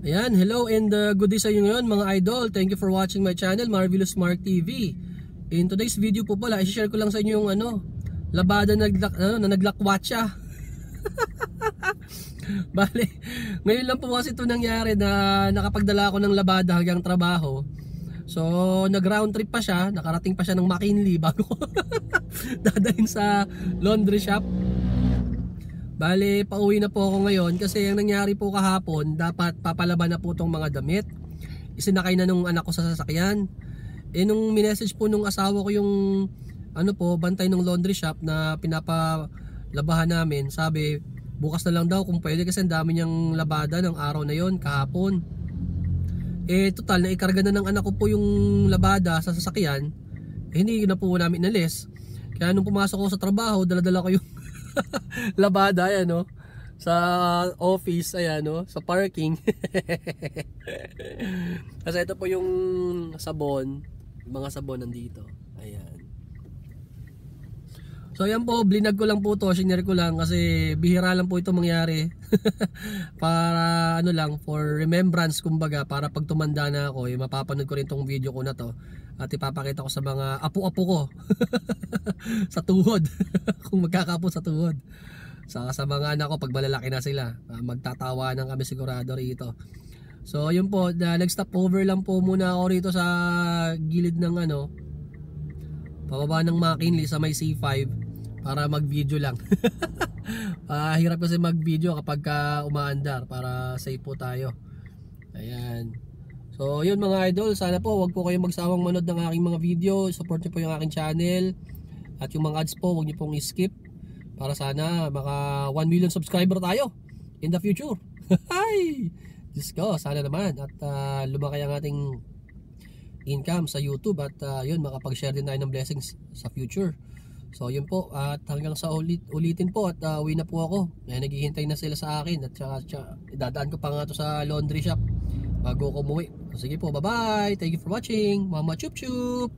Ayan, hello and good day sa inyo ngayon mga idol. Thank you for watching my channel, Marvelous Mark TV. In today's video po pala, i-share ko lang sa inyo yung labada na naglakwatsa. Bale, ngayon lang po kasi ito nangyari na nakapagdala ako ng labada hanggang trabaho. So, nag-round trip pa siya, nakarating pa siya ng McKinley bago dadalhin sa laundry shop. Bale, pauwi na po ako ngayon kasi ang nangyari po kahapon, dapat papalaban na po itong mga damit. Isinakay na nung anak ko sa sasakyan. Nung minessage po nung asawa ko yung bantay ng laundry shop na pinapalabahan namin, sabi bukas na lang daw kung pwede kasi ang dami niyang labada ng araw na yon kahapon. Total na ikarga na ng anak ko po yung labada sa sasakyan. Hindi na po namin inalis. Kaya nung pumasok ko sa trabaho, dala-dala ko yung labada, ayan sa office, ayan sa parking. Kasi ito po yung sabon, mga sabon nandito, ayan. So ayan po, blinag ko lang po to, shinare ko lang kasi bihira lang po ito mangyari. Para for remembrance kumbaga, para pag tumanda na ako, mapapanood ko rin tong video ko na to at ipapakita ko sa mga apo-apo ko sa tuhod. Kung magkakapo sa tuhod, sa mga anak ko pag malalaki na sila, magtatawanan kami sigurado rito. So yun po, nag-stop over lang po muna ako rito sa gilid ng pababa ng McKinley sa may C5 para mag-video lang. Hirap kasi mag-video kapag umaandar, para safe po tayo. Ayan. So yun mga idol, sana po wag po kayong magsawang manood ng aking mga video. Support niyo po yung aking channel. At yung mga ads po, wag niyo pong i-skip, para sana maka 1 million subscriber tayo in the future. Hi! Diyos ko, sana naman. At lumaki ang ating income sa YouTube. At yun, makapag-share din tayo ng blessings sa future. So yun po, at hanggang sa ulitin po. At uwi na po ako. Naghihintay na sila sa akin. At idadaan ko pa nga to sa laundry shop bago ako umuwi. So sige po, bye bye. Thank you for watching. Mama chup chup.